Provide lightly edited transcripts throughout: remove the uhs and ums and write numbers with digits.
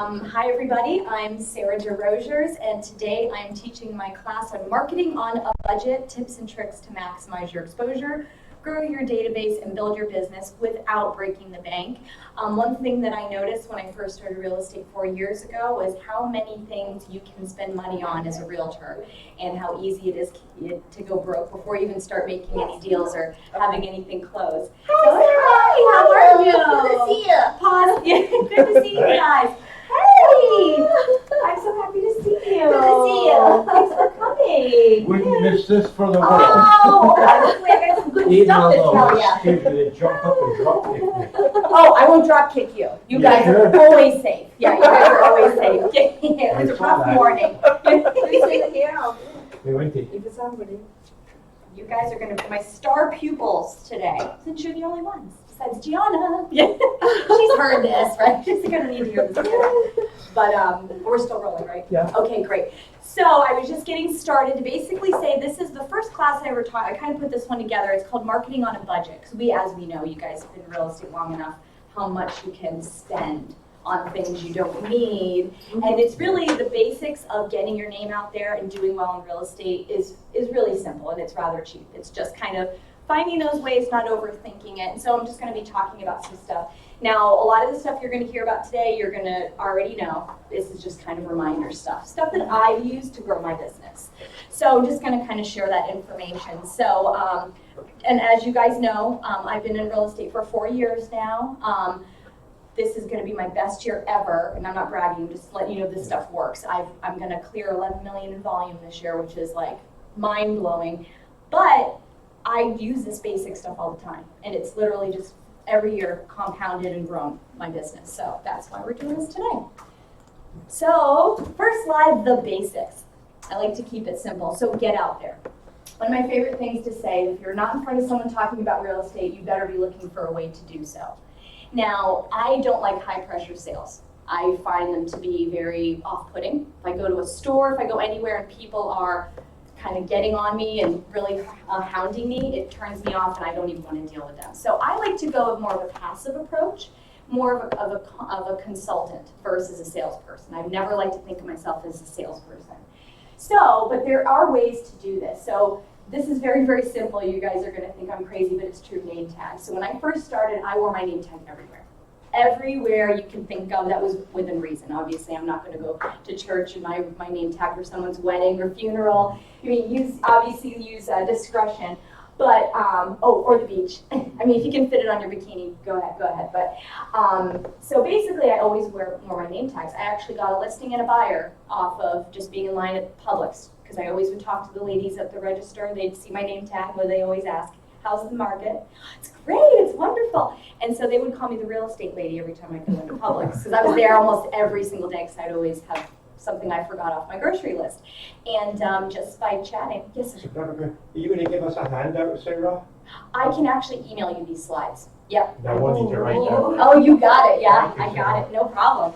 Hi everybody, I'm Sarah DeRogers, and today I'm teaching my class on marketing on a budget, tips and tricks to maximize your exposure, grow your database, and build your business without breaking the bank. One thing that I noticed when I first started real estate 4 years ago was how many things you can spend money on as a realtor and how easy it is to go broke before you even start making any deals or having anything close. Hi, how are you? Good to see you. Pause. Yeah, good to see you guys. Hey! I'm so happy to see you. Good to see you. Thanks for coming. Wouldn't miss this for the world. Oh, honestly, I got some good Even stuff to although tell it's you. stupid to jump up and drop kick me. Oh, I won't drop kick you. You You guys sure? are always safe. Yeah, you guys are always safe. It was I a saw rough that. morning. We went to If it's somebody. You guys are going to be my star pupils today, since you're the only ones, besides Gianna. Yeah. She's heard this, right? She's going to need to hear this again. But we're still rolling, right? Yeah. Okay, great. So I was just getting started to basically say this is the first class I ever taught. I kind of put this one together. It's called Marketing on a Budget. Because as we know, you guys have been in real estate long enough, how much you can spend on things you don't need. And it's really the basics of getting your name out there and doing well in real estate is really simple, and it's rather cheap. It's just kind of finding those ways, not overthinking it. And so I'm just going to be talking about some stuff. Now, a lot of the stuff you're going to hear about today, you're going to already know. This is just kind of reminder stuff that I've used to grow my business. So I'm just going to kind of share that information. So, and as you guys know, I've been in real estate for 4 years now. This is going to be my best year ever, and I'm not bragging, I'm just letting you know this stuff works. I'm going to clear 11 million in volume this year, which is like mind-blowing. But I use this basic stuff all the time, and it's literally just every year compounded and grown my business. So that's why we're doing this today. So first slide, the basics. I like to keep it simple, so get out there. One of my favorite things to say, if you're not in front of someone talking about real estate, you better be looking for a way to do so. Now, I don't like high pressure sales. I find them to be very off-putting. If I go to a store, if I go anywhere and people are kind of getting on me and really hounding me, it turns me off and I don't even want to deal with them. So I like to go with more of a passive approach, more of a consultant versus a salesperson. I've never liked to think of myself as a salesperson. So, but there are ways to do this. So this is very, very simple. You guys are going to think I'm crazy, but it's true. Name tag. So when I first started, I wore my name tag everywhere. Everywhere you can think of that was within reason. Obviously, I'm not going to go to church and my name tag for someone's wedding or funeral. I mean, use discretion. But, or the beach. I mean, if you can fit it on your bikini, go ahead. But, so basically, I always wore my name tags. I actually got a listing and a buyer off of just being in line at Publix, because I always would talk to the ladies at the register. They'd see my name tag, where they always ask, how's the market? It's great, it's wonderful. And so they would call me the real estate lady every time I go into Publix, because I was there almost every single day, because I'd always have something I forgot off my grocery list. And just by chatting, yes, sir. Are you going to give us a handout, Sarah? I can actually email you these slides. Yep. I want you to write down. Oh, you got it, yeah, Thank you, I got Sarah. it, no problem.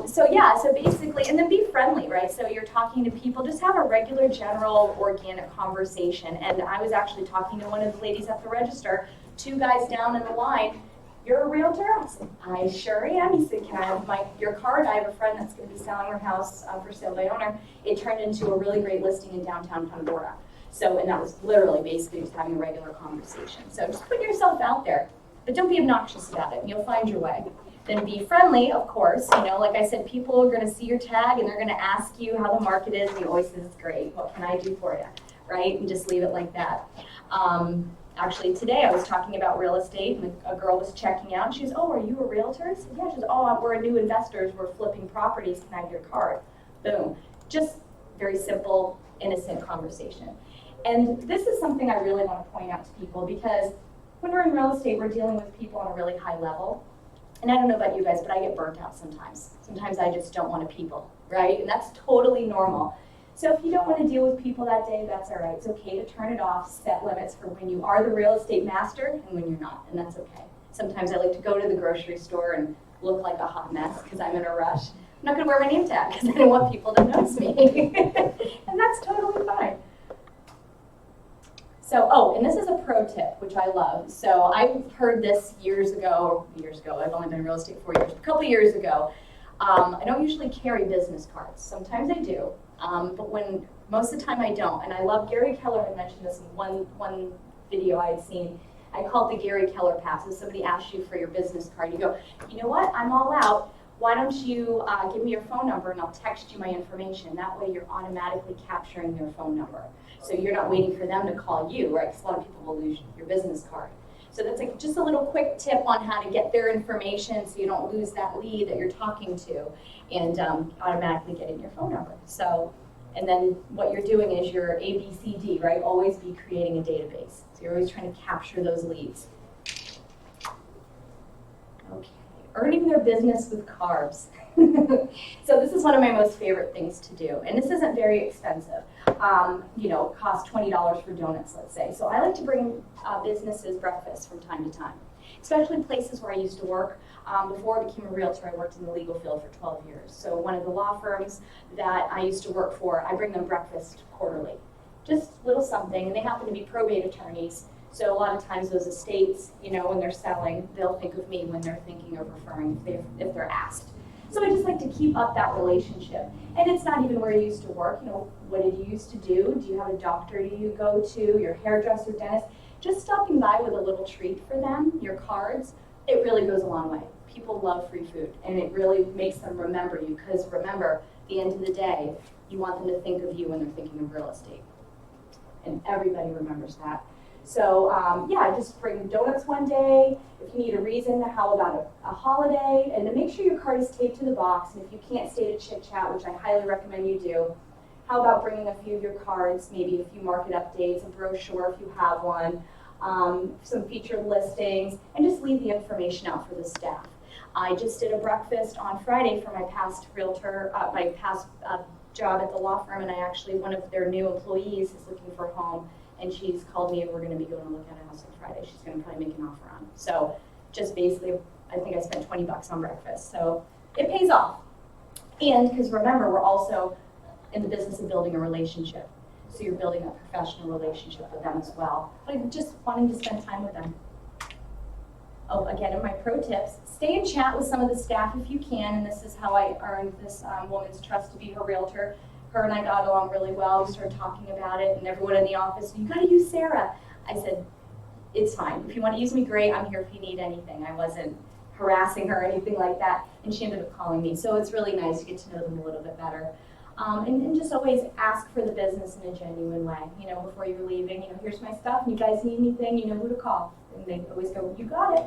So basically, and then be friendly, right? So you're talking to people, just have a regular, general, organic conversation. And I was actually talking to one of the ladies at the register, 2 guys down in the line. You're a realtor? I said, I sure am. He said, can I have your card? I have a friend that's going to be selling her house for sale by owner. It turned into a really great listing in downtown Punta Gorda. So, and that was literally basically just having a regular conversation. So just put yourself out there, but don't be obnoxious about it, and you'll find your way. Then be friendly, of course. You know, like I said, people are going to see your tag and they're going to ask you how the market is, and you always say, it's great. What can I do for you? Right? And just leave it like that. Actually, today I was talking about real estate, and a girl was checking out. And she goes, oh, are you a realtor? I said, yeah. She goes, oh, we're new investors. We're flipping properties. Can I have your card? Boom. Just very simple, innocent conversation. And this is something I really want to point out to people, because when we're in real estate, we're dealing with people on a really high level. And I don't know about you guys, but I get burnt out sometimes. Sometimes I just don't want to people, right? And that's totally normal. So if you don't want to deal with people that day, that's all right. It's okay to turn it off, set limits for when you are the real estate master and when you're not, and that's okay. Sometimes I like to go to the grocery store and look like a hot mess because I'm in a rush. I'm not going to wear my name tag because I don't want people to notice me. And that's totally fine. So, and this is a pro tip, which I love. So I've heard this years ago, I've only been in real estate 4 years, a couple years ago. I don't usually carry business cards. Sometimes I do, but most of the time I don't. And I love, Gary Keller had mentioned this in one video I had seen. I call it the Gary Keller pass. If somebody asks you for your business card, you go, you know what, I'm all out. Why don't you give me your phone number and I'll text you my information. That way you're automatically capturing their phone number. So you're not waiting for them to call you, right? Because a lot of people will lose your business card. So that's like just a little quick tip on how to get their information so you don't lose that lead that you're talking to and automatically getting your phone number. So, and then what you're doing is your ABCD, right? Always be creating a database. So you're always trying to capture those leads. Okay, earning their business with carbs. So this is one of my most favorite things to do. And this isn't very expensive. You know, cost $20 for donuts, let's say. So I like to bring businesses breakfast from time to time, especially places where I used to work. Before I became a realtor, I worked in the legal field for 12 years. So one of the law firms that I used to work for, I bring them breakfast quarterly. Just a little something, and they happen to be probate attorneys. So a lot of times those estates, you know, when they're selling, they'll think of me when they're thinking of referring if they're asked. So I just like to keep up that relationship. And it's not even where you used to work. You know, what did you used to do? Do you have a doctor you go to, your hairdresser, dentist? Just stopping by with a little treat for them, your cards, it really goes a long way. People love free food, and it really makes them remember you. Because remember, at the end of the day, you want them to think of you when they're thinking of real estate. And everybody remembers that. So yeah, just bring donuts one day. If you need a reason, how about a holiday? And then make sure your card is taped to the box. And if you can't stay to chit chat, which I highly recommend you do, how about bringing a few of your cards, maybe a few market updates, a brochure if you have one, some featured listings, and just leave the information out for the staff. I just did a breakfast on Friday for my past realtor, my past job at the law firm, and one of their new employees is looking for a home. And she's called me and we're going to be going to look at a house on Friday. She's going to probably make an offer on. So just basically, I think I spent $20 on breakfast. So it pays off. And because remember, we're also in the business of building a relationship. So you're building a professional relationship with them as well. But just wanting to spend time with them. Oh, again, in my pro tips, stay and chat with some of the staff if you can. And this is how I earned this woman's trust to be her realtor. Her and I got along really well. We started talking about it, and everyone in the office, you got to use Sarah. I said, it's fine. If you want to use me, great. I'm here if you need anything. I wasn't harassing her or anything like that, and she ended up calling me. So it's really nice to get to know them a little bit better. And just always ask for the business in a genuine way. You know, before you're leaving, you know, here's my stuff. You guys need anything, you know who to call. And they always go, you got it.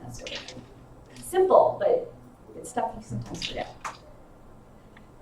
That's sort of simple, but it's stuff you sometimes forget.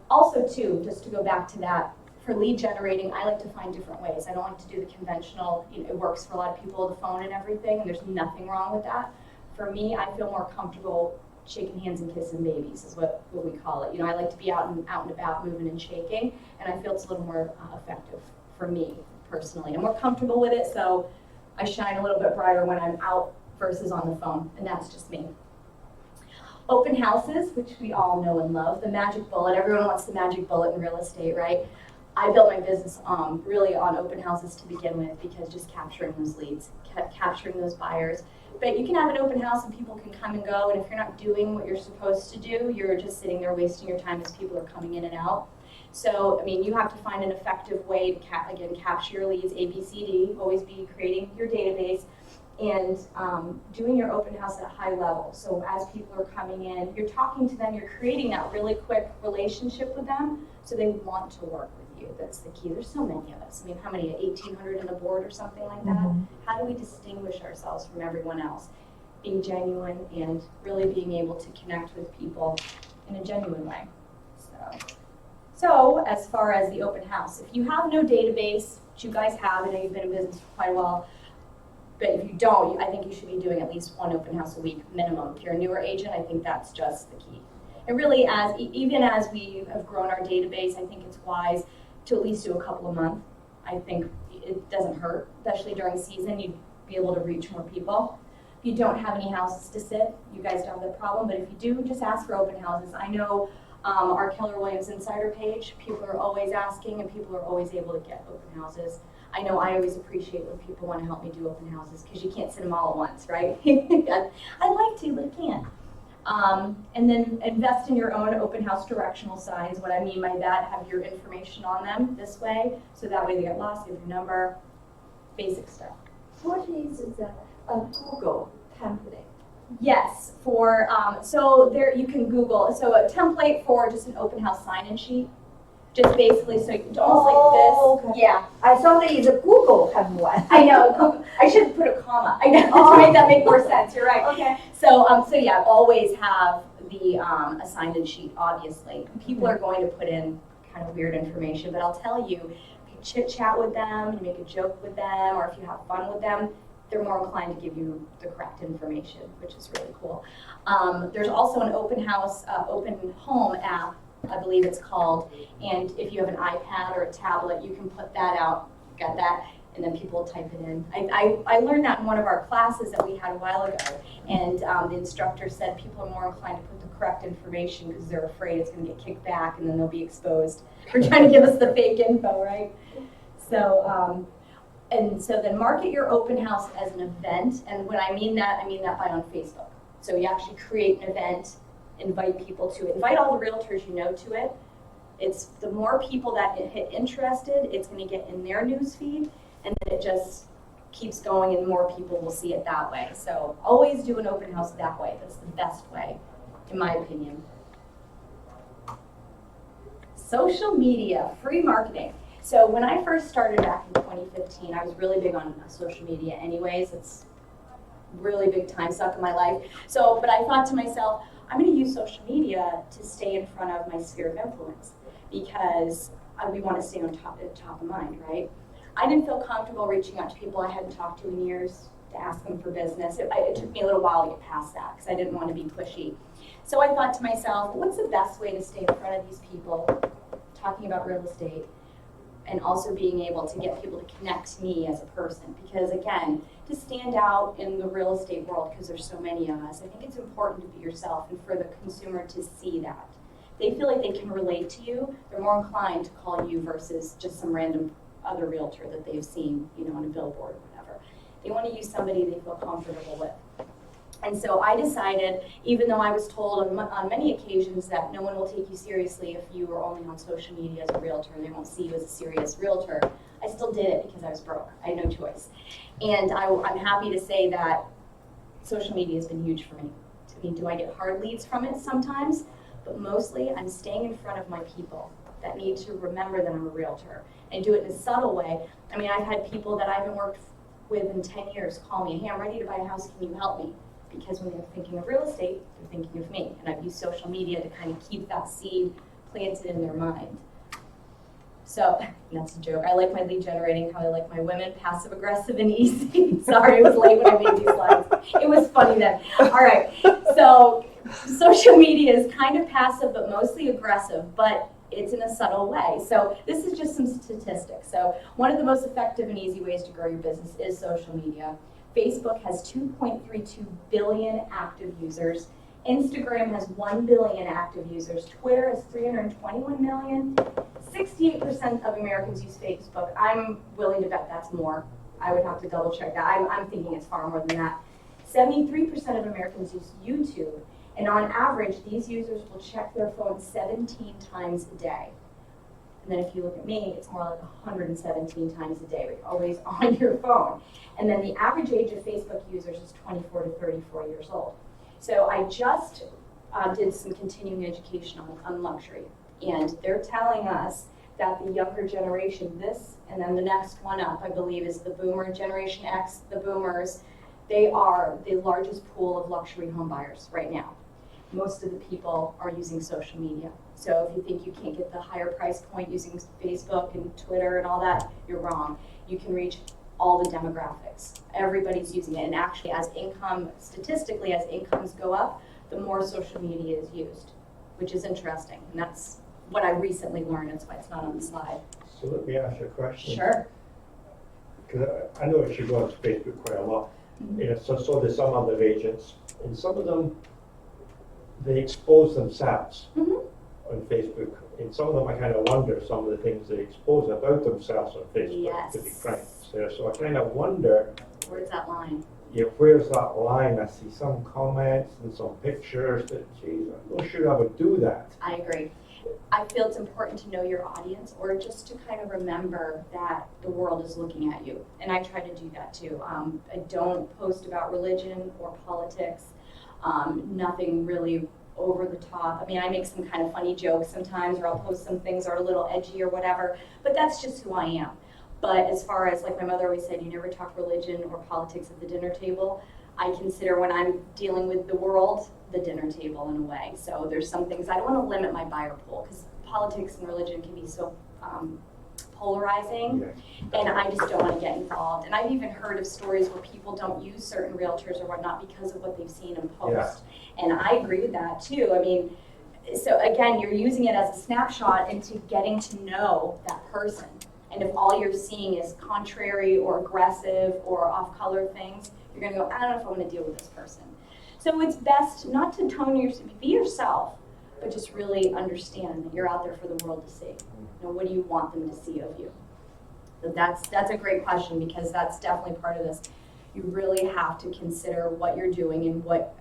Also, too, just to go back to that, for lead generating, I like to find different ways. I don't like to do the conventional, you know, it works for a lot of people, the phone and everything, and there's nothing wrong with that. For me, I feel more comfortable shaking hands and kissing babies is what we call it. You know, I like to be out and about, moving and shaking, and I feel it's a little more effective for me personally. I'm more comfortable with it, so I shine a little bit brighter when I'm out versus on the phone, and that's just me. Open houses, which we all know and love, the magic bullet. Everyone wants the magic bullet in real estate, right? I built my business really on open houses to begin with because just capturing those leads, capturing those buyers. But you can have an open house and people can come and go, and if you're not doing what you're supposed to do, you're just sitting there wasting your time as people are coming in and out. So, I mean, you have to find an effective way to, again, capture your leads, ABCD, always be creating your database, and doing your open house at a high level. So as people are coming in, you're talking to them, you're creating that really quick relationship with them so they want to work with you. That's the key. There's so many of us. I mean, how many, 1,800 in the board or something like that? Mm-hmm. How do we distinguish ourselves from everyone else? Being genuine and really being able to connect with people in a genuine way. So as far as the open house, if you have no database, which you guys have, I know you've been in business for quite a while, but if you don't, I think you should be doing at least one open house a week minimum. If you're a newer agent, I think that's just the key. And really, even as we have grown our database, I think it's wise to at least do a couple a month. I think it doesn't hurt, especially during season. You'd be able to reach more people. If you don't have any houses to sit, you guys don't have that problem. But if you do, just ask for open houses. I know our Keller Williams Insider page, people are always asking, and people are always able to get open houses. I know I always appreciate when people want to help me do open houses because you can't sit them all at once, right? I'd like to, but I can't. And then invest in your own open house directional signs. What I mean by that, have your information on them this way, so that way they get lost, give your number, basic stuff. What is the Google template? Yes, for, so there you can Google, so a template for just an open house sign-in sheet. Just basically, so almost Oh, like this. okay. Yeah, I thought it is a Google have one. I know. I should put a comma. I know to make that make more sense. You're right. Okay. So, so yeah, always have the a sign-in sheet. Obviously, people are going to put in kind of weird information, but I'll tell you, if you chit chat with them, you make a joke with them, or if you have fun with them, they're more inclined to give you the correct information, which is really cool. There's also an open house, open home app, I believe it's called, and if you have an iPad or a tablet, you can put that out, got that, and then people type it in. I learned that in one of our classes that we had a while ago, and the instructor said people are more inclined to put the correct information because they're afraid it's going to get kicked back and then they'll be exposed for trying to give us the fake info, right? So, and so then market your open house as an event, and when I mean that by on Facebook. So you actually create an event, invite people to it, invite all the realtors you know to it. It's the more people that hit interested, it's going to get in their news feed, and then it just keeps going and more people will see it that way. So always do an open house that way. That's the best way, in my opinion. Social media, free marketing. So when I first started back in 2015, I was really big on social media anyways. It's really big time suck in my life. So, but I thought to myself, I'm going to use social media to stay in front of my sphere of influence because we want to stay on top of mind, right? I didn't feel comfortable reaching out to people I hadn't talked to in years to ask them for business. It took me a little while to get past that because I didn't want to be pushy. So I thought to myself, what's the best way to stay in front of these people talking about real estate and also being able to get people to connect to me as a person? Because again, to stand out in the real estate world, because there's so many of us, I think it's important to be yourself and for the consumer to see that. They feel like they can relate to you, they're more inclined to call you versus just some random other realtor that they've seen, on a billboard or whatever. They want to use somebody they feel comfortable with. And so I decided, even though I was told on many occasions that no one will take you seriously if you are only on social media as a realtor and they won't see you as a serious realtor, I still did it because I was broke. I had no choice. And I'm happy to say that social media has been huge for me. Do I get hard leads from it sometimes? But mostly I'm staying in front of my people that need to remember that I'm a realtor and do it in a subtle way. I mean, I've had people that I haven't worked with in 10 years call me, hey, I'm ready to buy a house, can you help me? Because when they're thinking of real estate, they're thinking of me. And I've used social media to kind of keep that seed planted in their mind. So, that's a joke. I like my lead generating, how I like my women, passive aggressive and easy. Sorry, it was late when I made these slides. It was funny then. All right, so social media is kind of passive but mostly aggressive, but it's in a subtle way. So this is just some statistics. So one of the most effective and easy ways to grow your business is social media. Facebook has 2.32 billion active users. Instagram has 1 billion active users. Twitter has 321 million. 68% of Americans use Facebook. I'm willing to bet that's more. I would have to double check that. I'm thinking it's far more than that. 73% of Americans use YouTube. And on average, these users will check their phone 17 times a day. And then if you look at me, it's more like 117 times a day, but you're always on your phone. And then the average age of Facebook users is 24 to 34 years old. So I just did some continuing education on luxury. And they're telling us that the younger generation, this and then the next one up, I believe, is the boomer, Generation X, the boomers. They are the largest pool of luxury home buyers right now. Most of the people are using social media. So if you think you can't get the higher price point using Facebook and Twitter and all that, you're wrong. You can reach all the demographics. Everybody's using it. And actually, statistically, as incomes go up, the more social media is used, which is interesting. And that's what I recently learned. That's why it's not on the slide. So let me ask you a question. Sure. Because I know she goes on Facebook quite a lot. Mm-hmm. So there's some other agents, and some of them, they expose themselves on Facebook. And some of them, I kind of wonder some of the things they expose about themselves on Facebook, Yes. to be frank. So I kind of wonder, Where's that line? where's that line? I see some comments and some pictures that, geez, I'm not sure I would do that. I agree. I feel it's important to know your audience, or just to kind of remember that the world is looking at you. And I try to do that too. I don't post about religion or politics, nothing really over the top. I mean, I make some kind of funny jokes sometimes, or I'll post some things that are a little edgy or whatever, but that's just who I am. But as far as, like my mother always said, you never talk religion or politics at the dinner table. I consider when I'm dealing with the world, the dinner table in a way. So there's some things, I don't want to limit my buyer pool, because politics and religion can be so polarizing, and I just don't want to get involved. And I've even heard of stories where people don't use certain realtors or whatnot because of what they've seen in post. And I agree with that too. I mean, so again, you're using it as a snapshot into getting to know that person. And if all you're seeing is contrary or aggressive or off-color things, you're going to go, I don't know if I want to deal with this person. So it's best not to be yourself, but just really understand that you're out there for the world to see. You know, what do you want them to see of you? So that's a great question, because that's definitely part of this. You really have to consider what you're doing and what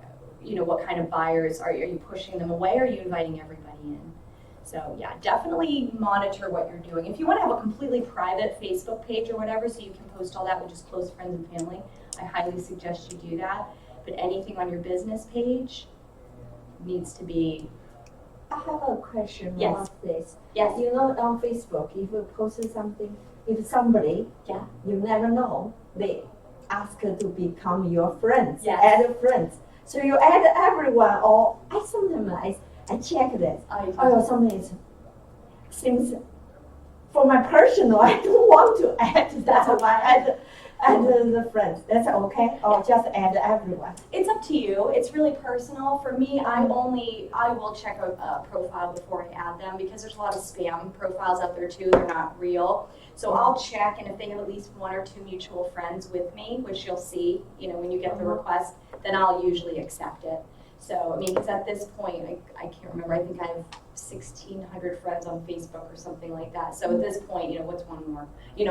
kind of buyers are you pushing them away, or are you inviting everybody in? So yeah, definitely monitor what you're doing. If you want to have a completely private Facebook page or whatever, so you can post all that with just close friends and family, I highly suggest you do that. But anything on your business page needs to be. I have a question Yes. about this. Yes. You know, on Facebook, if you post something, if somebody, Yeah. you never know, they ask to become your friends, Yes. add friends. So you add everyone, or I sometimes I check this. Oh, something seems for my personal, I don't want to add that. Why add the friends? That's okay, or just add everyone. It's up to you. It's really personal. For me, I will check a profile before I add them, because there's a lot of spam profiles out there too. They're not real. So I'll check, and if they have at least 1 or 2 mutual friends with me, which you'll see, when you get the request, then I'll usually accept it. So, I mean, because at this point, I can't remember, I think I have 1,600 friends on Facebook or something like that. So at this point, what's one more?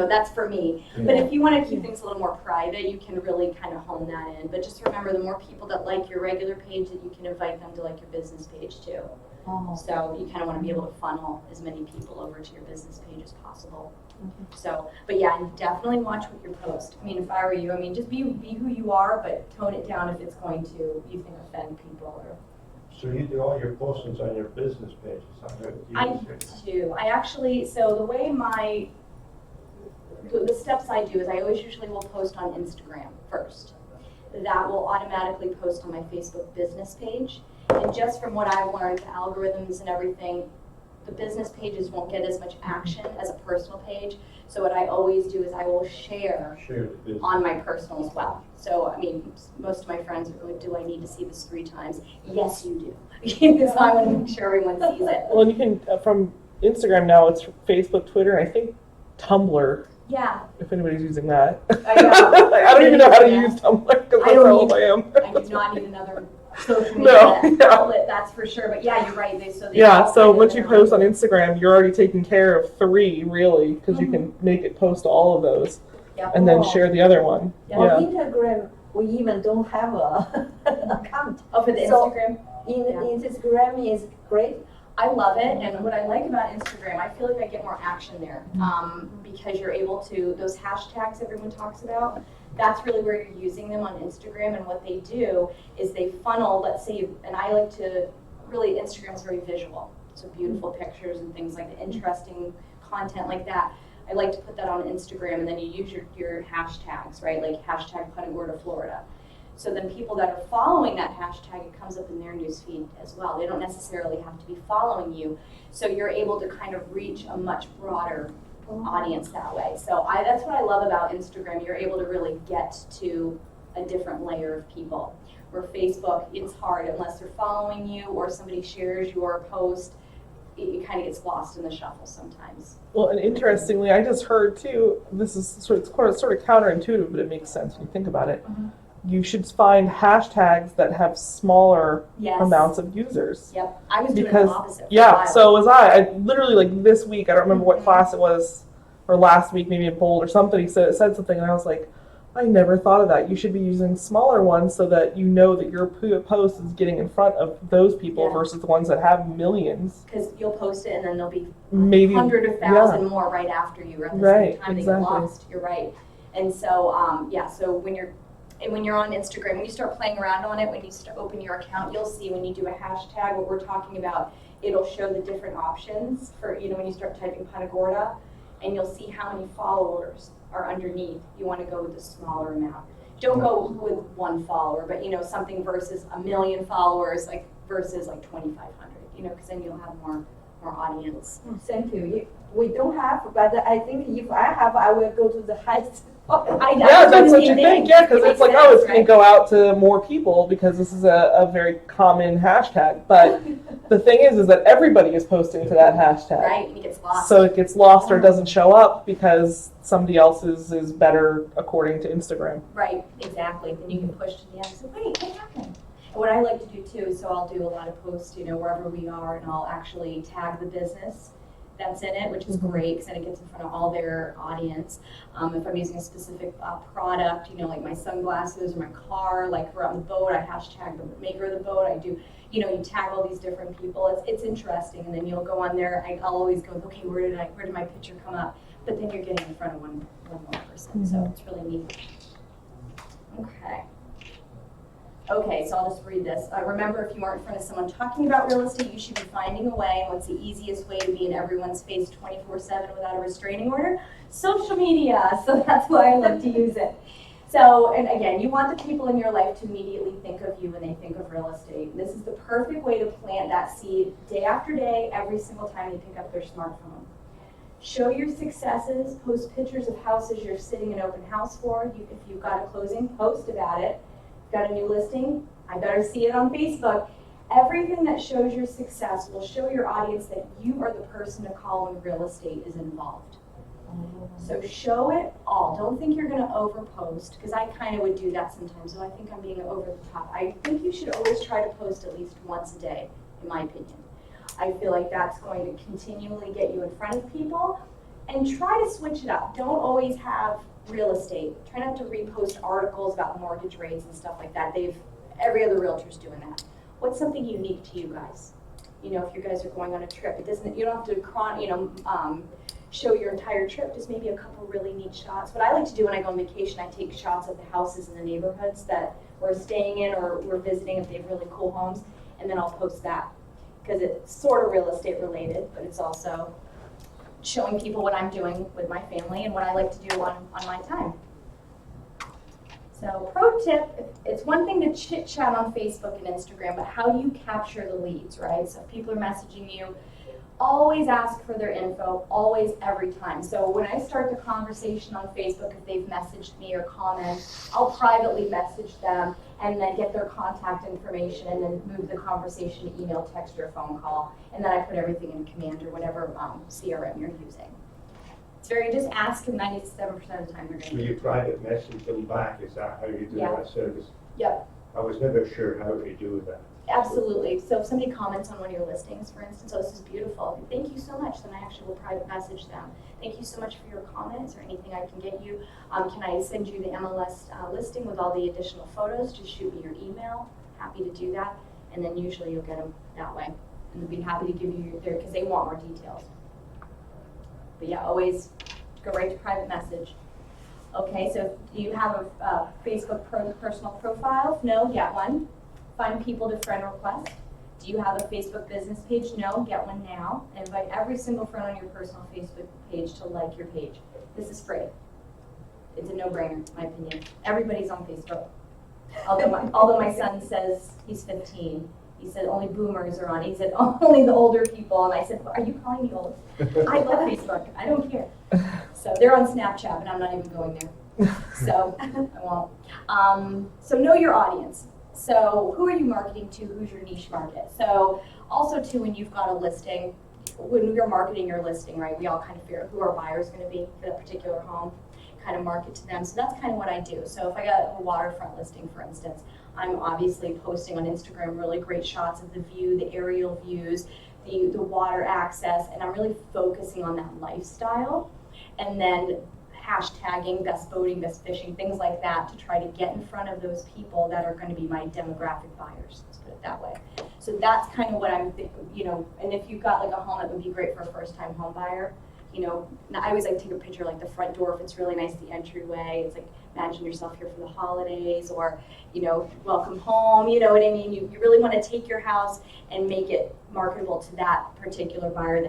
That's for me. Yeah. But if you want to keep things a little more private, you can really kind of hone that in. But just remember, the more people that like your regular page, that you can invite them to like your business page too. Oh. So you kind of want to be able to funnel as many people over to your business page as possible. So, but yeah, and definitely watch what you post. I mean, if I were you, just be who you are, but tone it down if it's going to, you think, offend people. Or So you do all your postings on your business page, is that right? I do. I actually, so the way the steps I do is I always usually will post on Instagram first. That will automatically post on my Facebook business page. And just from what I've learned, the algorithms and everything, the business pages won't get as much action as a personal page. So what I always do is I will share the business on my personal as well. So, most of my friends are like, do I need to see this 3 times? Yes, you do. Because I want to make sure everyone sees it. Well, and you can, from Instagram now, it's Facebook, Twitter, I think Tumblr, Yeah. if anybody's using that. I know. I don't even know how to use Tumblr, because I that's don't how old I either. am. I do not need another social No, media yeah. outlet, that's for sure. But yeah, you're right. They Yeah, all so kind of once you post on interact. Instagram, you're already taking care of 3, really, because you can make it post to all of those, Yep. and then Oh. share the other one. Yeah. On Yeah. Instagram, we even don't have a account. Oh, for the So- Instagram? Instagram is great. I love it, and what I like about Instagram, I feel like I get more action there, because you're able to, those hashtags everyone talks about, that's really where you're using them on Instagram, and what they do is they funnel, let's say, and I like to, really, Instagram's very visual, so beautiful pictures and things like that, interesting content like that. I like to put that on Instagram, and then you use your hashtags, right, like hashtag Punta Gorda, Florida. So then people that are following that hashtag, it comes up in their newsfeed as well. They don't necessarily have to be following you. So you're able to kind of reach a much broader audience that way. So that's what I love about Instagram. You're able to really get to a different layer of people. Where Facebook, it's hard unless they're following you or somebody shares your post. It kind of gets lost in the shuffle sometimes. Well, and interestingly, I just heard too, this is sort of counterintuitive, but it makes sense when you think about it. Mhm. You should find hashtags that have smaller Yes. amounts of users. Yep. I was doing Because, the opposite. for a yeah, while. so was I literally, like, this week, I don't remember what Mhm. class it was, or last week, maybe in Bold or something, it said something, and I was like, I never thought of that. You should be using smaller ones so that you know that your post is getting in front of those people Yeah. versus the ones that have millions. Because you'll post it and then there'll be Maybe 100 or 1,000 more right after you, or at the Right, same time exactly. they get lost. You're right. And so, so when you're on Instagram, when you start playing around on it, when you open your account, you'll see when you do a hashtag, what we're talking about, it'll show the different options for, when you start typing Punta Gorda, and you'll see how many followers are underneath. You want to go with the smaller amount. Don't go with 1 follower, but something versus 1 million followers, like versus like 2,500, because then you'll have more audience. Thank you. We don't have, but I think if I have, I will go to the highest. Yeah, that's what you think. Yeah, because it's like, oh, it's going to go out to more people because this is a very common hashtag. But the thing is that everybody is posting to that hashtag. Right, and it gets lost. So it gets lost or doesn't show up because somebody else's is better according to Instagram. Right, exactly. Then you can push to the end and say, wait, what happened? And what I like to do too, so I'll do a lot of posts, wherever we are, and I'll actually tag the business that's in it, which is great because then it gets in front of all their audience. If I'm using a specific product, like my sunglasses or my car, like we're on the boat, I hashtag the maker of the boat. I do, you tag all these different people. It's interesting, and then you'll go on there. I'll always go, okay, where did my picture come up? But then you're getting in front of one more person, so it's really neat. Okay, so I'll just read this. Remember, if you aren't in front of someone talking about real estate, you should be finding a way. And what's the easiest way to be in everyone's face 24/7 without a restraining order? Social media. So that's why I love to use it. So, and again, you want the people in your life to immediately think of you when they think of real estate. This is the perfect way to plant that seed day after day, every single time they pick up their smartphone. Show your successes, post pictures of houses you're sitting in open house for. If you've got a closing, post about it. Got a new listing? I better see it on Facebook. Everything that shows your success will show your audience that you are the person to call when real estate is involved. So show it all. Don't think you're going to overpost, because I kind of would do that sometimes. So I think I'm being over the top. I think you should always try to post at least once a day, in my opinion. I feel like that's going to continually get you in front of people. And try to switch it up. Don't always have real estate. Try not to repost articles about mortgage rates and stuff like that. Every other realtor's doing that. What's something unique to you guys? If you guys are going on a trip, you don't have to show your entire trip, just maybe a couple really neat shots. What I like to do when I go on vacation, I take shots of the houses in the neighborhoods that we're staying in or we're visiting if they have really cool homes, and then I'll post that because it's sort of real estate related, but it's also showing people what I'm doing with my family and what I like to do on my time. So pro tip, it's one thing to chit chat on Facebook and Instagram, but how do you capture the leads, right? So if people are messaging you, always ask for their info, always, every time. So when I start the conversation on Facebook, if they've messaged me or comment, I'll privately message them and then get their contact information and then move the conversation to email, text, or phone call. And then I put everything in Command or whatever CRM you're using. It's just ask, and 97% of the time they're going to So you private message them back, is that how you do Yeah. that service? Yep. I was never sure how to do that. Absolutely. So if somebody comments on one of your listings, for instance, oh, this is beautiful, thank you so much, then I actually will private message them. Thank you so much for your comments or anything I can get you. Can I send you the MLS listing with all the additional photos? Just shoot me your email. Happy to do that. And then usually you'll get them that way. And they'll be happy to give you their, because they want more details. But yeah, always go right to private message. Okay, so do you have a Facebook personal profile? No, get one. Find people to friend request. Do you have a Facebook business page? No, get one now. And invite every single friend on your personal Facebook page to like your page. This is free. It's a no-brainer, in my opinion. Everybody's on Facebook. Although my son says he's 15. He said only boomers are on. He said only the older people. And I said, well, are you calling me old? I love Facebook. I don't care. So they're on Snapchat, and I'm not even going there. So I won't. So know your audience. So who are you marketing to? Who's your niche market? So also too, when you've got a listing, when you're marketing your listing, right, we all kind of figure out who our buyer is going to be for that particular home, kind of market to them. So that's kind of what I do. So if I got a waterfront listing, for instance, I'm obviously posting on Instagram really great shots of the view, the aerial views, the water access, and I'm really focusing on that lifestyle. And then hashtagging best boating, best fishing, things like that to try to get in front of those people that are going to be my demographic buyers. Let's put it that way. So that's kind of what I'm thinking, you know, and if you've got like a home that would be great for a first-time home buyer, you know, I always like to take a picture like the front door if it's really nice, the entryway. It's like, imagine yourself here for the holidays, or, you know, welcome home, you know what I mean? You really want to take your house and make it marketable to that particular buyer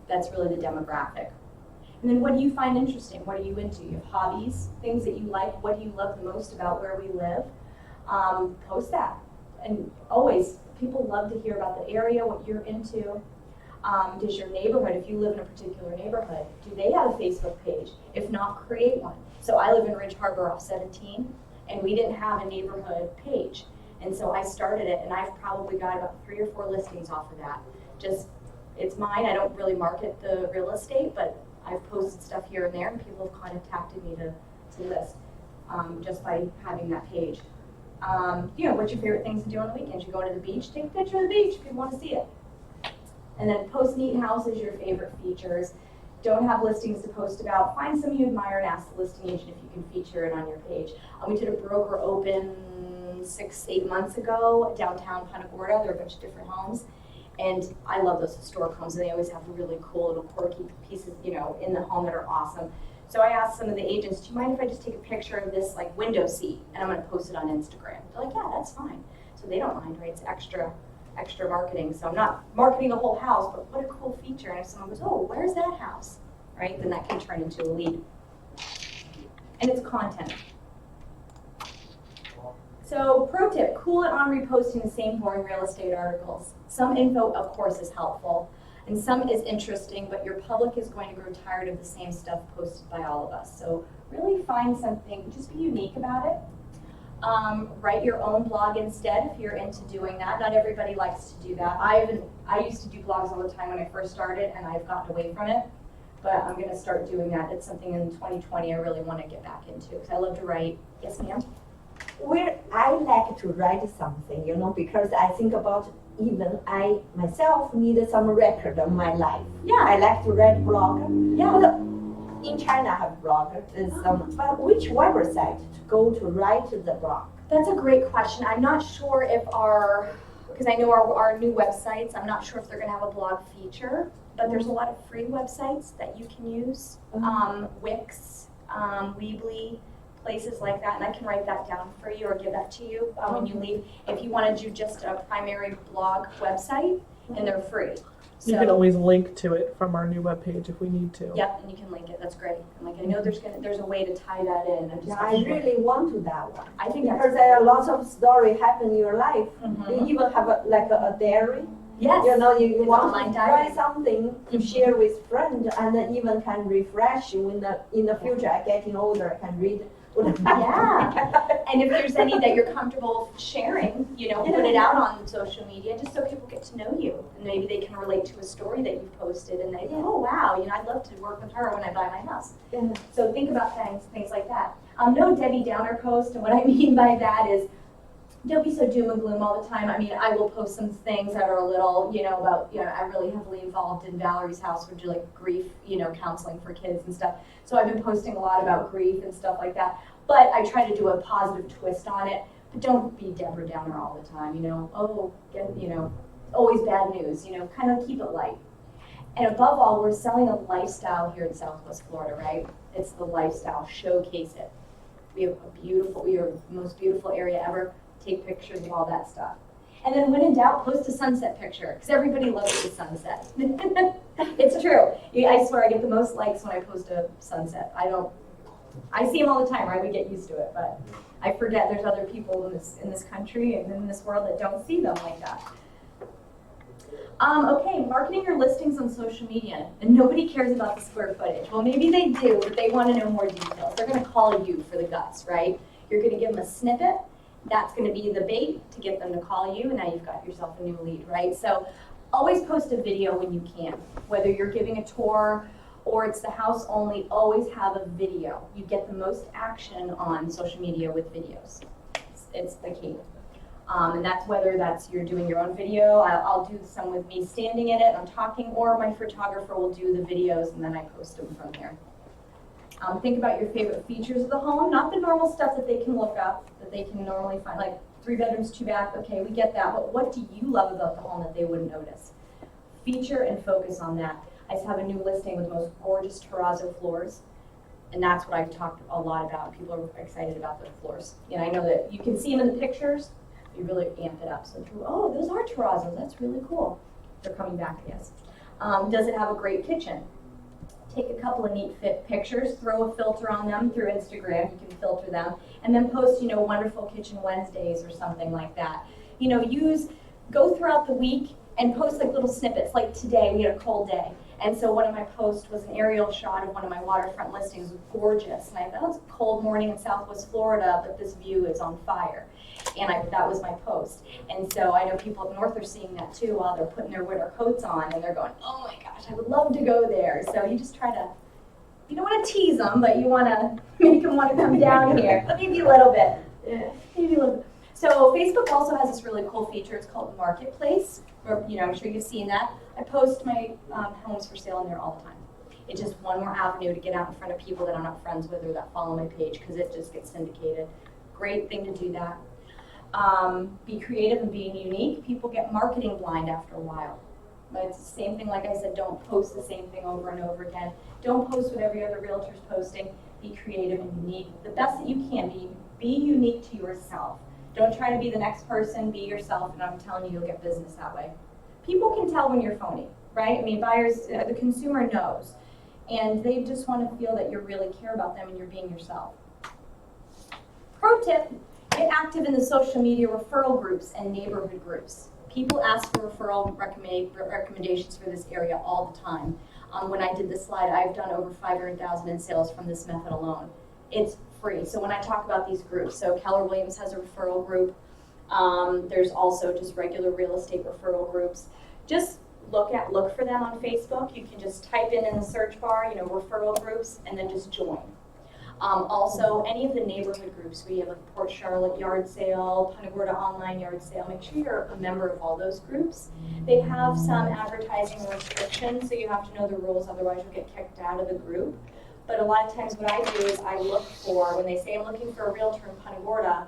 that's really the demographic. And then what do you find interesting? What are you into? You have hobbies, things that you like. What do you love the most about where we live? Post that. And always, people love to hear about the area, what you're into. Does your neighborhood, if you live in a particular neighborhood, do they have a Facebook page? If not, create one. So I live in Ridge Harbor off 17, and we didn't have a neighborhood page. And so I started it, and I've probably got about 3 or 4 listings off of that. Just, it's mine. I don't really market the real estate, but I've posted stuff here and there, and people have contacted me to list just by having that page. You know, what's your favorite things to do on the weekends? You go to the beach, take a picture of the beach if you want to see it. And then post neat houses, your favorite features. Don't have listings to post about. Find some you admire and ask the listing agent if you can feature it on your page. We did a broker open 6-8 months ago downtown Punta Gorda. There are a bunch of different homes. And I love those historic homes, and they always have really cool little quirky pieces, you know, in the home that are awesome. So I asked some of the agents, do you mind if I just take a picture of this like window seat and I'm going to post it on Instagram? They're like, yeah, that's fine. So they don't mind, right? It's extra marketing. So I'm not marketing the whole house, but what a cool feature. And if someone goes, oh, where's that house? Right? Then that can turn into a lead. And it's content. So pro tip, cool it on reposting the same boring real estate articles. Some info, of course, is helpful, and some is interesting, but your public is going to grow tired of the same stuff posted by all of us. So really find something, just be unique about it. Write your own blog instead if you're into doing that. Not everybody likes to do that. I used to do blogs all the time when I first started, and I've gotten away from it. But I'm going to start doing that. It's something in 2020 I really want to get back into because I love to write. Yes, ma'am? Where I like to write something, you know, because I think about even I myself need some record of my life. Yeah. I like to write blog. Yeah. But in China, I have blog. But which website to go to write the blog? That's a great question. I'm not sure if because I know our new websites, I'm not sure if they're going to have a blog feature, but there's a lot of free websites that you can use. Wix, Weebly, places like that, and I can write that down for you or give that to you when you leave. If you want to do just a primary blog website, and they're free. So, you can always link to it from our new webpage if we need to. Yep, and you can link it. That's great. I'm like, I know there's a way to tie that in. I really want to that one. I think because there are lots of stories happen in your life. Mm-hmm. You even have a diary. Yes. You know, you want to diary. write something to share with friends, and then even can refresh you in the future. I getting older, I can read. Yeah. And if there's any that you're comfortable sharing, you know, put it out on social media just so people get to know you. And maybe they can relate to a story that you've posted and they go, oh, wow, you know, I'd love to work with her when I buy my house. Yeah. So think about things like that. No Debbie Downer post, and what I mean by that is don't be so doom and gloom all the time. I mean, I will post some things that are a little, you know, about, you know, I'm really heavily involved in Valerie's house, which is like grief, you know, counseling for kids and stuff. So I've been posting a lot about grief and stuff like that. But I try to do a positive twist on it. But don't be Deborah Downer all the time, you know, you know, always bad news, you know, kind of keep it light. And above all, we're selling a lifestyle here in Southwest Florida, right? It's the lifestyle, showcase it. We have we are the most beautiful area ever. Take pictures of all that stuff. And then when in doubt, post a sunset picture, because everybody loves the sunset. It's true. I swear I get the most likes when I post a sunset. I see them all the time, right? We get used to it, but I forget there's other people in this country and in this world that don't see them like that. Okay, marketing your listings on social media, and nobody cares about the square footage. Well, maybe they do, but they want to know more details. They're going to call you for the guts, right? You're going to give them a snippet. That's going to be the bait to get them to call you, and now you've got yourself a new lead, right? So always post a video when you can, whether you're giving a tour or it's the house only, always have a video. You get the most action on social media with videos. It's the key. And that's whether you're doing your own video. I'll do some with me standing in it, I'm talking, or my photographer will do the videos and then I post them from there. Think about your favorite features of the home, not the normal stuff that they can look up, that they can normally find, like 3 bedrooms, 2 bath, okay, we get that, but what do you love about the home that they wouldn't notice? Feature and focus on that. I just have a new listing with the most gorgeous terrazzo floors, and that's what I've talked a lot about. People are excited about the floors. And I know that you can see them in the pictures, you really amp it up. So people, oh, those are terrazzos, that's really cool. They're coming back, I guess. Does it have a great kitchen? Take a couple of neat fit pictures, throw a filter on them through Instagram, you can filter them, and then post, wonderful kitchen Wednesdays or something like that. Go throughout the week and post like little snippets, like today we had a cold day. And so one of my posts was an aerial shot of one of my waterfront listings. It was gorgeous. And I thought, it's a cold morning in Southwest Florida, but this view is on fire. And that was my post. And so I know people up north are seeing that too while they're putting their winter coats on and they're going, oh my gosh, I would love to go there. So you just try to, you don't want to tease them, but you want to make them want to come down here. Maybe a little bit. Yeah, maybe a little bit. So Facebook also has this really cool feature. It's called Marketplace. Or, I'm sure you've seen that. I post my homes for sale in there all the time. It's just one more avenue to get out in front of people that I'm not friends with or that follow my page because it just gets syndicated. Great thing to do that. Be creative and being unique. People get marketing blind after a while. But it's the same thing, like I said, don't post the same thing over and over again. Don't post what every other realtor's posting. Be creative and unique. The best that you can be. Be unique to yourself. Don't try to be the next person, be yourself, and I'm telling you, you'll get business that way. People can tell when you're phony, right? I mean, buyers, the consumer knows, and they just want to feel that you really care about them and you're being yourself. Pro tip, get active in the social media referral groups and neighborhood groups. People ask for referral recommendations for this area all the time. When I did this slide, I've done over $500,000 in sales from this method alone. It's free. So when I talk about these groups, so Keller Williams has a referral group. There's also just regular real estate referral groups. Just look for them on Facebook. You can just type in the search bar, referral groups, and then just join. Also, any of the neighborhood groups, we have a Port Charlotte yard sale, Punta Gorda online yard sale. Make sure you're a member of all those groups. They have some advertising restrictions, so you have to know the rules, otherwise you'll get kicked out of the group. But a lot of times what I do is I look for, when they say I'm looking for a realtor in Punta Gorda,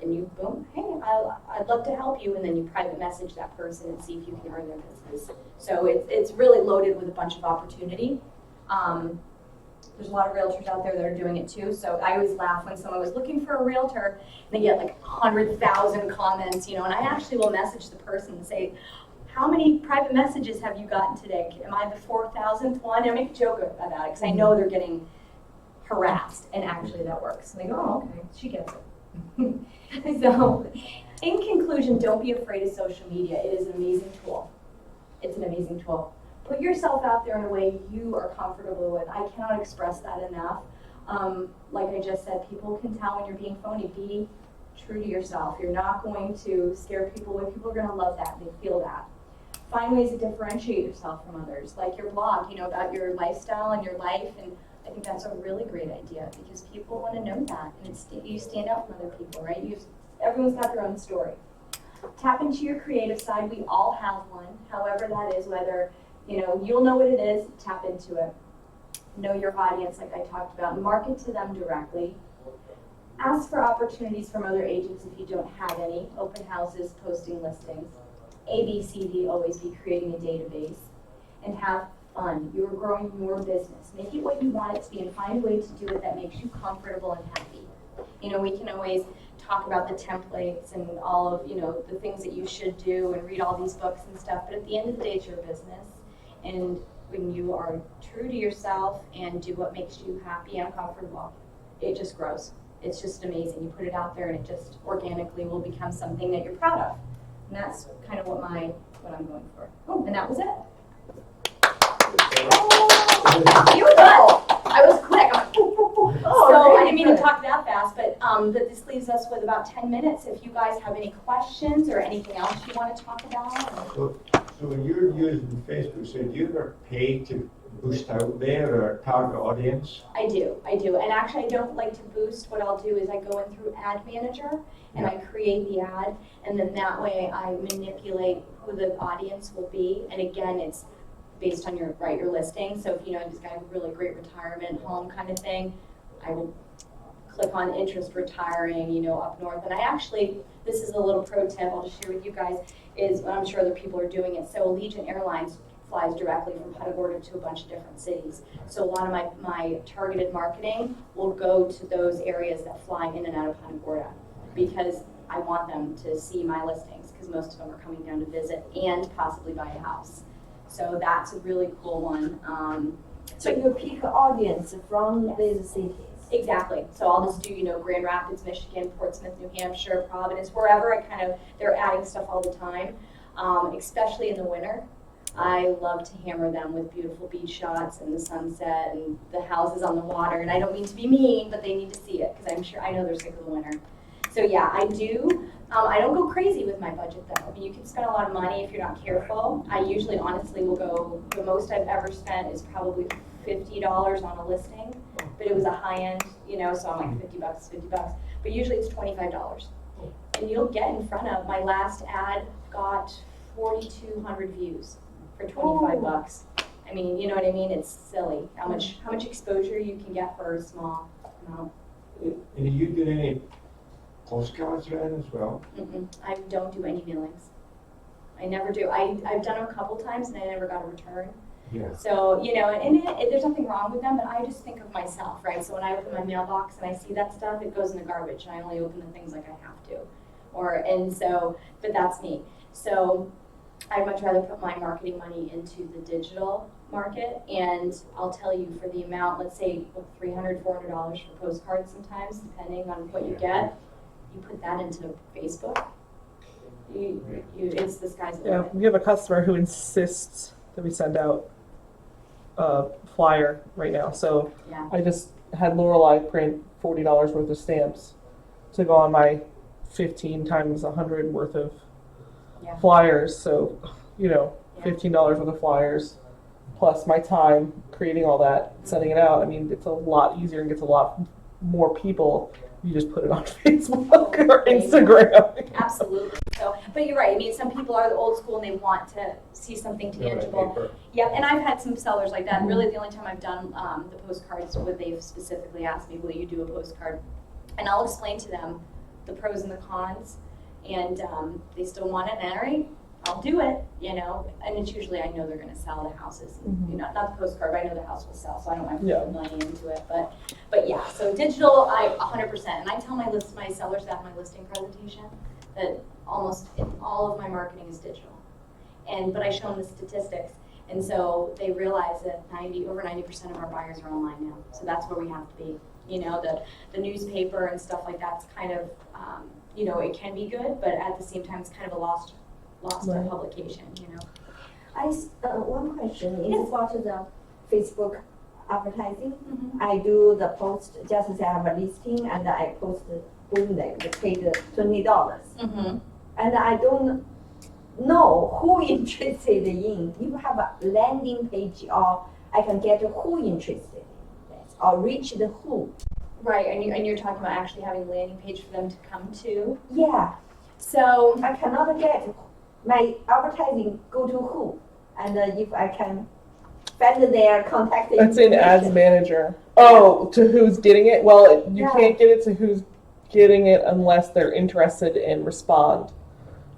and you, boom, hey, I'd love to help you, and then you private message that person and see if you can earn their business. So it's really loaded with a bunch of opportunity. There's a lot of realtors out there that are doing it too, so I always laugh when someone was looking for a realtor, and they get like 100,000 comments, and I actually will message the person and say, how many private messages have you gotten today? Am I the 4,000th one? And I make a joke about it because I know they're getting harassed, and actually that works. And they go, oh, okay, she gets it. So, in conclusion, don't be afraid of social media. It is an amazing tool. It's an amazing tool. Put yourself out there in a way you are comfortable with. I cannot express that enough. Like I just said, people can tell when you're being phony. Be true to yourself. You're not going to scare people away. People are going to love that. They feel that. Find ways to differentiate yourself from others, like your blog, about your lifestyle and your life. And I think that's a really great idea because people want to know that. And you stand out from other people, right? Everyone's got their own story. Tap into your creative side. We all have one, however that is, whether you'll know what it is, tap into it. Know your audience, like I talked about. Market to them directly. Ask for opportunities from other agents if you don't have any. Open houses, posting listings. ABCD, always be creating a database. And have fun. You're growing your business. Make it what you want it to be and find a way to do it that makes you comfortable and happy. We can always talk about the templates and all of, the things that you should do and read all these books and stuff, but at the end of the day, it's your business. And when you are true to yourself and do what makes you happy and comfortable, it just grows. It's just amazing. You put it out there and it just organically will become something that you're proud of. And that's kind of what I'm going for. Oh, and that was it. Oh, you were good. I was quick. So I didn't mean to talk that fast, but this leaves us with about 10 minutes. If you guys have any questions or anything else you want to talk about. So when you're using Facebook, so do you ever pay to boost out there or target audience? I do. And actually I don't like to boost. What I'll do is I go in through Ad Manager and I create the ad, and then that way I manipulate who the audience will be. And again, it's based on your listing. So if you know this guy has a really great retirement home kind of thing, I will click on interest retiring, you know, up north. And I actually, this is a little pro tip I'll just share with you guys, is I'm sure other people are doing it. So Allegiant Airlines flies directly from Punta Gorda to a bunch of different cities. So a lot of my targeted marketing will go to those areas that fly in and out of Punta Gorda, because I want them to see my listings, because most of them are coming down to visit and possibly buy a house. So that's a really cool one. So you pick audience from these cities. Exactly. So I'll just do, you know, Grand Rapids, Michigan, Portsmouth, New Hampshire, Providence, wherever they're adding stuff all the time, especially in the winter. I love to hammer them with beautiful beach shots and the sunset and the houses on the water. And I don't mean to be mean, but they need to see it, because I know they're sick of the winter. So yeah, I do. I don't go crazy with my budget though. I mean, you can spend a lot of money if you're not careful. I usually, honestly, will go, the most I've ever spent is probably $50 on a listing, but it was a high end, you know, so I'm like $50. But usually it's $25. And you'll get in front of, my last ad got 4,200 views for $25. I mean, you know what I mean? It's silly how much exposure you can get for a small amount. And do you do any postcards then as well? I don't do any mailings. I never do. I've done them a couple times and I never got a return. Yeah. So, you know, and there's nothing wrong with them, but I just think of myself, right? So when I open my mailbox and I see that stuff, it goes in the garbage. I only open the things like I have to. But that's me. So I'd much rather put my marketing money into the digital market, and I'll tell you, for the amount, let's say $300, $400 for postcards sometimes, depending on what you get, you put that into Facebook, it's the sky's the limit. We have a customer who insists that we send out a flyer right now. So Yeah. I just had Lorelei print $40 worth of stamps to go on my 15 times 100 worth of Yeah. flyers. So, you know, Yeah. $15 worth of flyers plus my time creating all that, sending it out. I mean, it's a lot easier and gets a lot more people. You just put it on Facebook or Instagram. Absolutely. So, but you're right. I mean, some people are old school and they want to see something tangible. Yep. And I've had some sellers like that. Really, the only time I've done the postcards where they've specifically asked me, "Will you do a postcard?" And I'll explain to them the pros and the cons, and they still want it. And all right, I'll do it. You know, and it's usually, I know they're going to sell the houses. And, you know, not the postcard, but I know the house will sell, so I don't mind putting money into it. But yeah, so digital, I 100%. And I tell my sellers that in my listing presentation, that almost all of my marketing is digital. But I show them the statistics, and so they realize that over 90% of our buyers are online now. So that's where we have to be. You know, the newspaper and stuff like that's kind of, you know, it can be good, but at the same time, it's kind of a lost Right. publication. You know. One question is about the Facebook advertising. Mm-hmm. I do the post, just as I have a listing, and I post, boom, they paid $20. Mm-hmm. And I don't know who interested in. If you have a landing page, or I can get who interested in this, or reach the who. Right, and you're talking about actually having a landing page for them to come to. Yeah, So I cannot get my advertising go to who, and if I can find their contact That's in information. Ads Manager. Oh, to who's getting it? Well, you Yeah. can't get it to who's getting it unless they're interested and respond.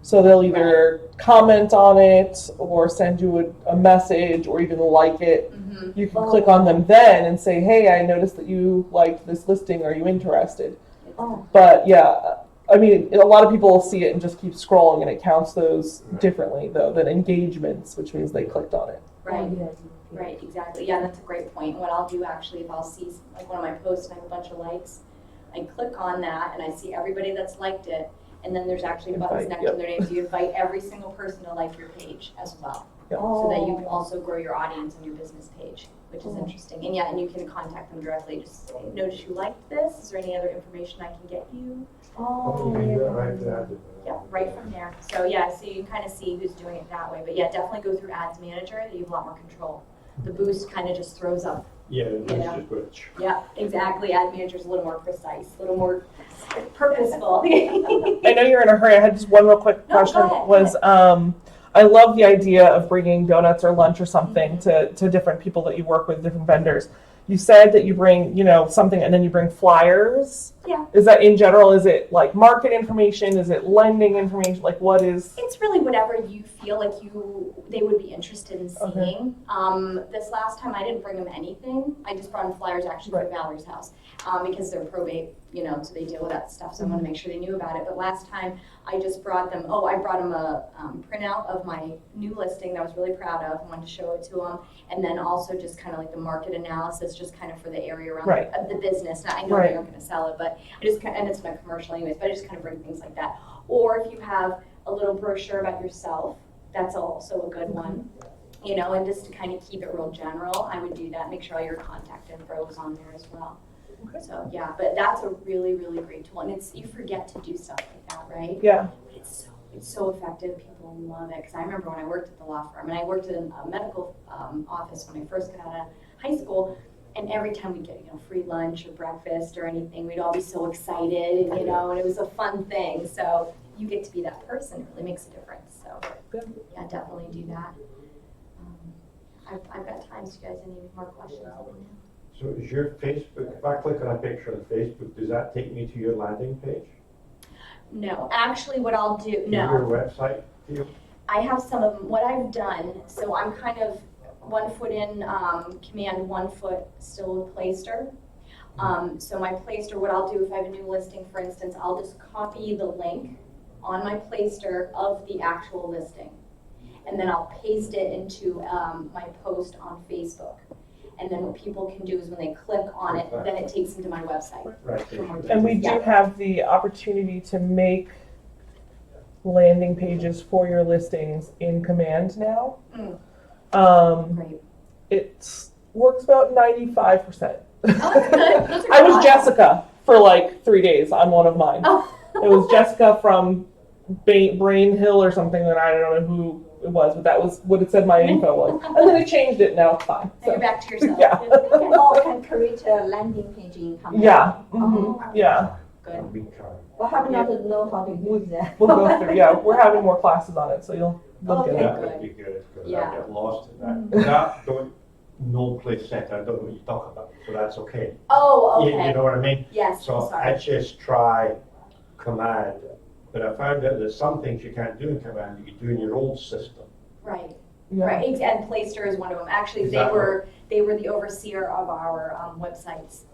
So they'll either comment on it or send you a message or even like it. mm-hmm. You can click on them then and say, hey, I noticed that you liked this listing. Are you interested? Oh. But yeah, I mean, a lot of people will see it and just keep scrolling, and it counts those differently, though, than engagements, which means they clicked on it. Right. Oh, yes. Right, exactly. Yeah, that's a great point. What I'll do actually, if I'll see like one of my posts and I have a bunch of likes, I click on that and I see everybody that's liked it, and then there's actually buttons Invite, next to their names. You invite every single person to like your page as well, so that you can also grow your audience on your business page, which is interesting. And yeah, and you can contact them directly. Just say, notice you liked this. Is there any other information I can get you? Oh, Okay, yeah. right to that. Yeah, right from there. So yeah, so you can kind of see who's doing it that way. But yeah, definitely go through Ads Manager. You have a lot more control. The boost kind of just throws up. Yeah, that's Yeah. just good. Yeah, exactly. Ad Manager's a little more precise, a little more purposeful. I know you're in a hurry. I had just one real quick No, go question. ahead, go Was I love the idea of bringing donuts or lunch or something to different people that you work with, different vendors. You said that you bring, something and then you bring flyers. Yeah. Is that in general, is it like market information? Is it lending information? Like what is? It's really whatever you feel like they would be interested in seeing. Okay. This last time I didn't bring them anything. I just brought them flyers actually for Valerie's house because they're probate, so they deal with that stuff. So I want to make sure they knew about it. But last time I just brought them, I brought them a printout of my new listing that I was really proud of. I wanted to show it to them. And then also just kind of like the market analysis, just kind of for the area around the business. Now, I know they aren't going to sell it, but I just, and it's not commercial anyways, but I just kind of bring things like that. Or if you have a little brochure about yourself, that's also a good one. And just to kind of keep it real general, I would do that. Make sure all your contact info is on there as well. Okay. So yeah, but that's a really, really great tool. And you forget to do stuff like that, right? Yeah. But it's so effective. People love it. Because I remember when I worked at the law firm, and I worked in a medical office when I first got out of high school. And every time we get, free lunch or breakfast or anything, we'd all be so excited, and it was a fun thing. So you get to be that person. It really makes a difference. So yeah, definitely do that. I've got time, so you guys, any more questions? So is your Facebook, if I click on a picture on Facebook, does that take me to your landing page? No, actually what I'll do, To your website field? I have some of them. What I've done, so I'm kind of 1 foot in Command, 1 foot still with Playster. So my Playster, what I'll do if I have a new listing, for instance, I'll just copy the link on my Playster of the actual listing. And then I'll paste it into my post on Facebook. And then what people can do is when they click on it, then it takes them to my website. Right. And we do have the opportunity to make landing pages for your listings in Command now. Right. It works about 95%. Oh, that's good. I was Jessica for like 3 days on one of mine. Oh. It was Jessica from Brain Hill or something that I don't know who it was, but that was what it said my info was. And then it changed it, now it's fine. So you're back to yourself. Yeah. Can create a landing page in Command. Yeah. Yeah. Good. Well, have not to know how to use that. We'll go through. Yeah, we're having more classes on it, so you'll get it. That would be good, because I get lost in that. No place set, I don't know what you talk about, so that's okay. Oh, okay. You know what I mean? Yes, So sorry. I just try Command, but I found out there's some things you can't do in Command, you can do in your old system. Right. Yeah. Right. And Playster is one of them. Actually, Is they that were the overseer of our websites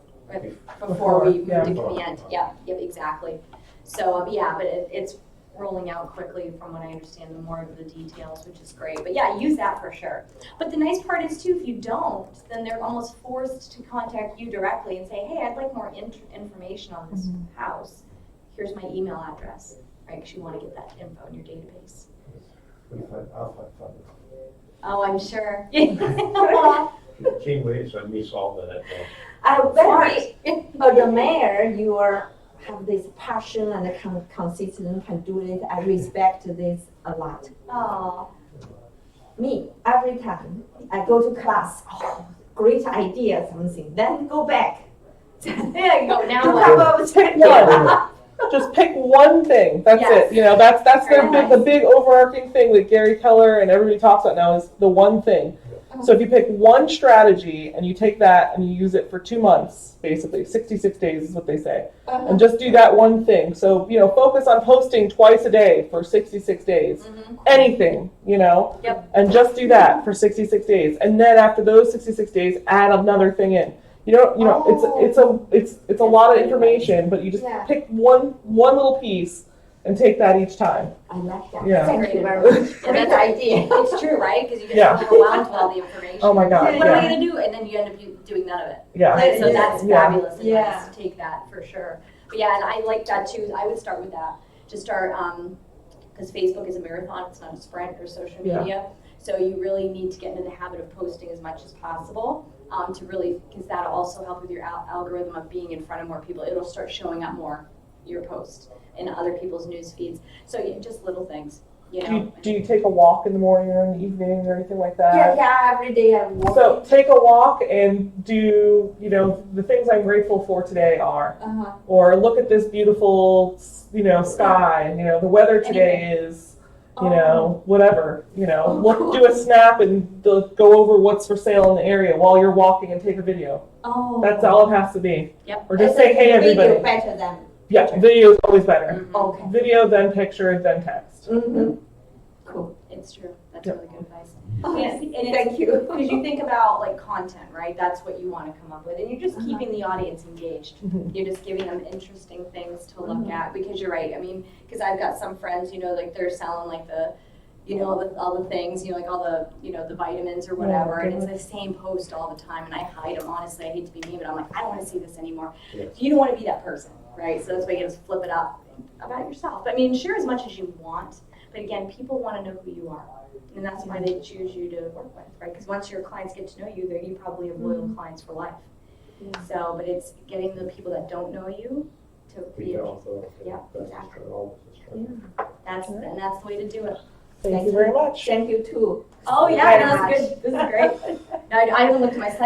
before we moved to Command. Yeah. Yep. Exactly. So but it's rolling out quickly from what I understand, the more of the details, which is great. But yeah, use that for sure. But the nice part is too, if you don't, then they're almost forced to contact you directly and say, hey, I'd like more information on this house. Here's my email address, right? Because you want to get that info in your database. I'll find fun. Oh, I'm sure. Can't wait for me solving it. The mayor, you have this passion and consistent, can do it. I respect this a lot. Oh. Me, every time I go to class, great idea, something, then go back. There you go. Now Come what? up with it. Yeah. Just pick one thing. That's Yes. it. That's Very the big overarching thing that Gary Keller and everybody talks about now is the one thing. So if you pick one strategy and you take that and you use it for 2 months, basically 66 days is what they say, and just do that one thing. So focus on posting twice a day for 66 days. Anything, Yep. and just do that for 66 days, and then after those 66 days, add another thing in. It's a lot of information, but you just pick one little piece and take that each time. I like that. Yeah. Thank you very much. Great idea. It's true, right? Because you get so overwhelmed with all the information. Oh my God. What am I Yeah. going to do? And then you end up doing none of it. Yeah. Right? So that's fabulous advice. Yeah. Take that for sure. But yeah, and I like that too. I would start with that. Just start, because Facebook is a marathon, it's not a sprint or social media. So you really need to get into the habit of posting as much as possible to really, because that'll also help with your algorithm of being in front of more people. It'll start showing up more, your post, in other people's news feeds. So just little things, Do you take a walk in the morning or in the evening or anything like that? Yeah, every day I'm walking. So take a walk and do, the things I'm grateful for today are, or look at this beautiful, sky. The weather today is, you know, whatever, you know, look, do a snap and go over what's for sale in the area while you're walking and take a video. Oh. That's all it has to be. Yep. Or just say, hey, everybody. Video better than. Yeah, video is always better. Okay. Video, then picture, then text. Mm-hmm. Cool. It's true. That's Yep. really good advice. Oh, Yeah, and it's- thank you. Because you think about like content, right? That's what you want to come up with, and you're just keeping the audience engaged. Mhm. You're just giving them interesting things to look at. Because you're right. I mean, because I've got some friends, you know, like they're selling like the, you know, all the things, you know, like all the, you know, the vitamins or whatever, and it's the same post all the time, and I hide them. Honestly, I hate to be mean, but I'm like, I don't want to see this anymore. Yes. You don't want to be that person, right? So that's why you just flip it up about yourself. I mean, share as much as you want, but again, people want to know who you are. And that's why they choose you to work with, right? Because once your clients get to know you, you probably have loyal clients for life. Yeah. So, but it's getting the people that don't know you to We be, can also, Yeah, that's exactly. that's that's the way to do it. Thank you very much. Thank you too. Oh, yeah, Very no, much. that's good. This is great. No, I even looked at my slides.